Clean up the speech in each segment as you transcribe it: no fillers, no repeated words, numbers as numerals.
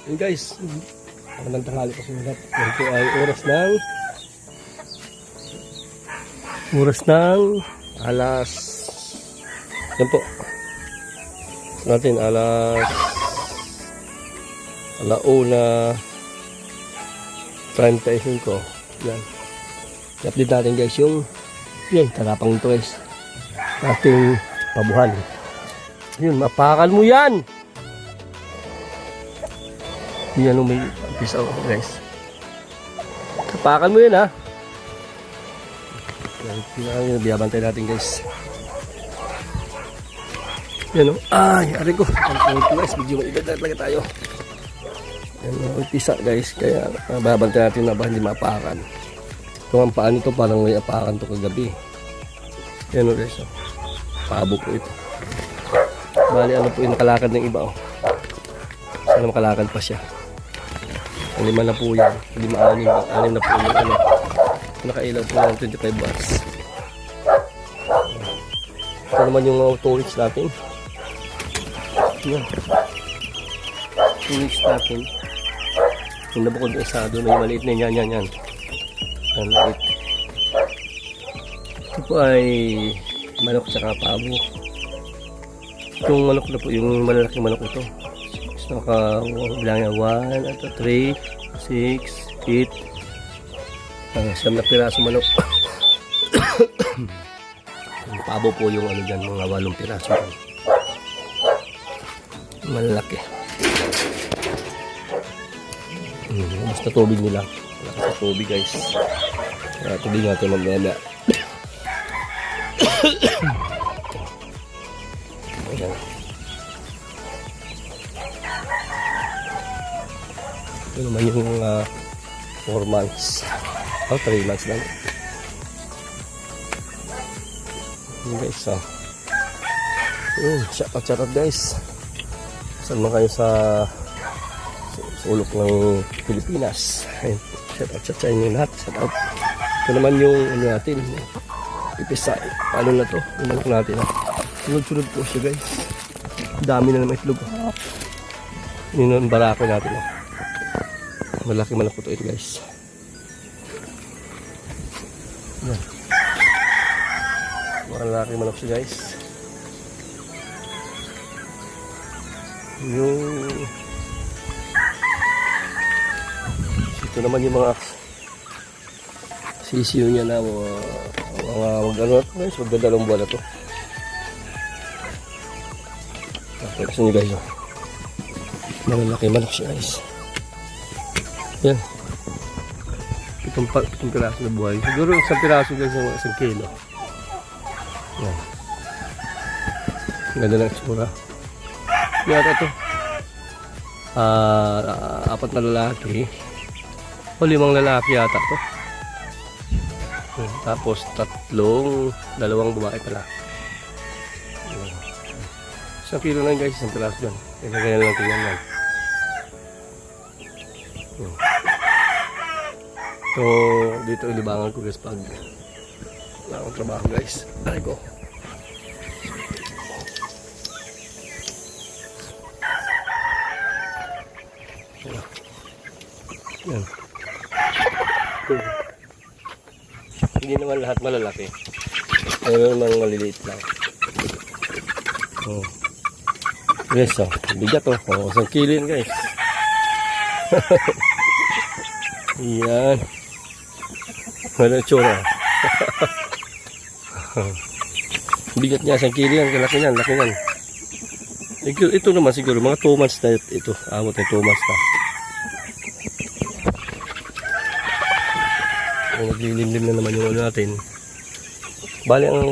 Yun guys, magandang tanghali po sa lahat. Ito ay oras ng alas, yan po natin, alauna 35. Yan, i-update natin guys yung tarapang ito guys, ating pabuhan. Yun, mapakal mo yan. Yan may piece out guys. Kapakan mo yun ha. Yan, biyabantay natin guys. Yan o. Ay, ari ko. Ang guys, medyo maibad na talaga tayo. Yan, may pisa guys. Kaya babantay natin na ba hindi mapakan. Kung ang paan ito parang may apakan to kagabi. Yan o guys. Pabo po ito. Bali ano po yung nakalakad ng iba o. Sana makalakad pa siya. 5 na po yan. 5, 6 na po yung nakailaw po ng 25 watts. Ito naman yung torch natin. Yan. Torch natin. Yung nabukod yung isa doon. Yung maliit na yan. Yan maliit. Ito po ay manok tsaka pabo. Itong manok na po. Yung malalaking manok ito. Nakabilang 1, 3, 6, 8, 7 na piraso manok. Yung pabo po yung ano dyan, mga 8 piraso. Malaki. Basta tubig nila. Malaki sa tubig guys. Tubig natin mamaya. Ayan. Ito naman yung 4 months o 3 months lang. Yun guys, shout out guys. Saan man kayo sa ulok ng Pilipinas. Ayun, shout out sa inyo lahat. Shout out. Ito naman yung ano natin, ipisa. Ano na to? Yung manok natin sunod-sunod po siya guys. Dami na naman itlog. Yun yung barako natin malaki manok po ito guys. Yan. Malaki manok siya guys. Yung ito naman yung mga sisiyo niya na mga mag-ano guys, magdadalong buwan na to. Tapos nyo guys, malaki manok siya guys. Yan. Itong piraso na buhay. Siguro isang piraso guys ng 1 kilo. Yan. Ganda ng eksura. Yan ito. 4 na lalaki. O 5 lalaki yata to. Yan. Tapos 2 babae pala. 1 kilo lang guys, isang piraso dyan. Ganyan lang tingnan yan. So, dito ilibangan ko guys pag wala akong trabaho guys. Aray ko. Yan. Hindi naman lahat malalaki. Mayroon namang maliliit lang. Yes, bigat 1 kilo yun guys. Yan. Wala tsura. Bigat niya 1 kilo yan. Laki yan. Ito naman siguro mga 2 months na ito. Amot na 2 months na. Naglilimlim na naman yung ano natin. Bali ang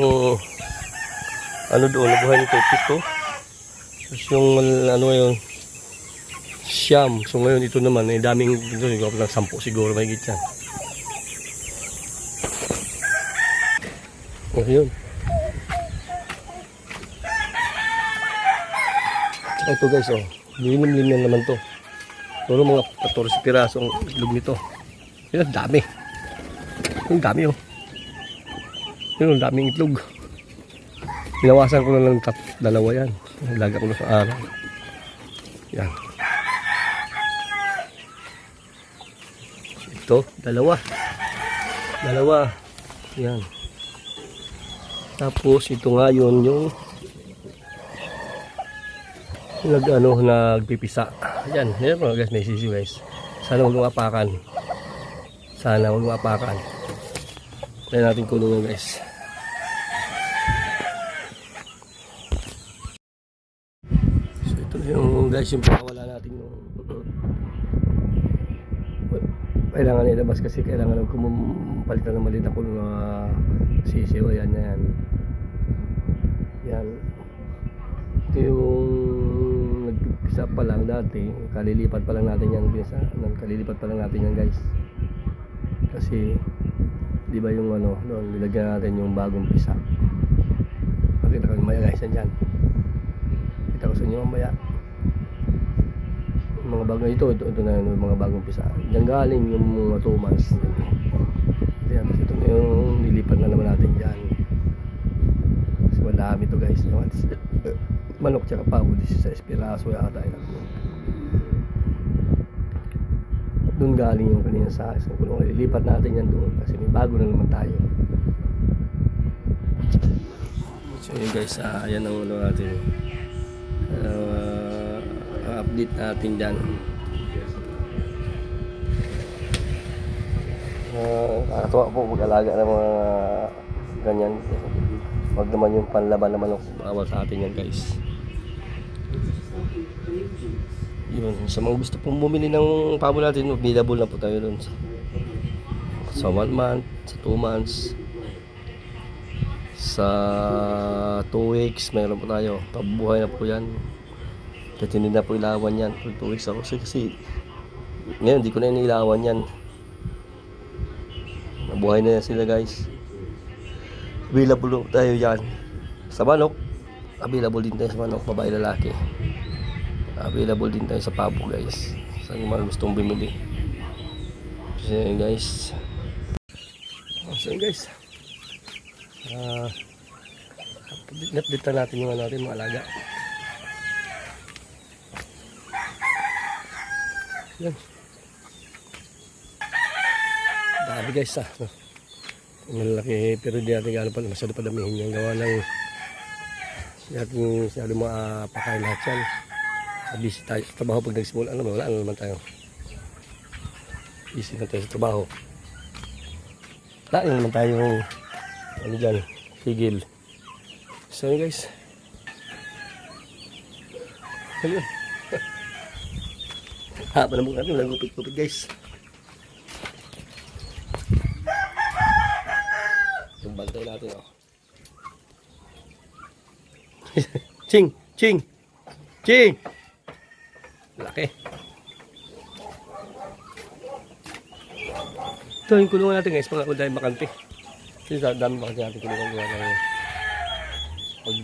ano doon, nabuhay nito 7. Tapos yung ano yun, siyam. So ngayon ito naman, daming dito, siguro ng 10 siguro may gityan. Ayun. Ito guys, lilim-lim na naman to. Puro mga 14 piraso ang itlog nito. Yan, dami. Ang dami Yun, ang daming itlog. Pinawasan ko na lang 2 yan. Laga ko na sa araw. Yan. Ito, dalawa. Yan. Tapos ito nga yun yung nagpipisa. Yan mga guys, may sisiw guys. Sana huwag mapakan. Kaya natin kulungan guys. So ito yung guys, yung pakawala natin yung kailangan ilabas kasi kailangan palitan ng maliit na kulong na sisiw. Yan. Ito yung nagpisa pa lang dati, kalilipat pa lang natin yan guys, kasi di ba yung doon nilagyan natin yung bagong pisa. Pakita ko mamaya guys, yan kita ko sa inyo mamaya yung mga bagong ito na yung mga bagong pisa. Diyan galing yung mga 2 months. Yan, ito na yung nilipat na naman natin dyan. Kasi madami to guys, manok tsaka pabo, 16 piraso yata yun. Doon galing yung kanina sa isang kulong. Ilipat natin yan doon kasi may bago na naman tayo. So yun guys, ayan ang natin update natin dyan. Nakakatuwa po mag-alaga ng mga ganyan. Wag naman yung panlaban na manok, bawal sa atin yan guys. Yun, sa mga gusto pong bumili ng pabo natin, available na po tayo dun sa 1 month, sa 2 months, sa 2 weeks meron po tayo. Pabuhay na po yan kasi hindi na po ilawan yan. 2 weeks ako kasi ngayon hindi ko na inilawan yan, nabuhay na yan sila guys. Available po tayo yan sa manok, available din tayo sa manok, babae lalaki. Available din tayo sa pabo guys, sa mga gustong bumili. So guys, update natin yung natin mga alaga. Yan, dami guys malaki, pero di natin gano'n pa masyado padamihin yung gawa ng masyado pakain lahat yan. Busy tayo sa trabaho pag nagsimula, wala naman tayo. Busy na tayo sa trabaho. Wala naman tayong dyan, tigil. So yun guys. Ayun. Panabog natin, walang gupit-gupit guys. Yung bantay natin Ching! Laki. Ito yung kulungan natin guys, pag dahil makante. Kasi dami makante natin kulungan. Pag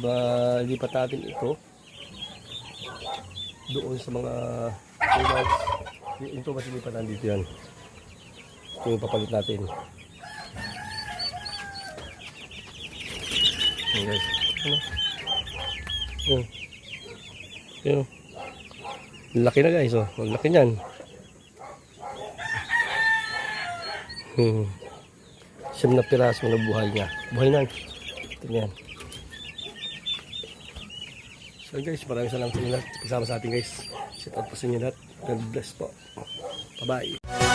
lipat natin ito doon sa mga tulad, ito mas lipat natin dito yan. Ito yung papalit natin. Ayan guys. Ayan. Laki na guys, ang laki niyan. Siyam na piraso na buhay niya. Buhay na. Tingnan. So guys, maraming salamat sa inyo lahat. Pagsama sa atin guys. Shout out po sa inyo lahat. God bless po. Bye bye.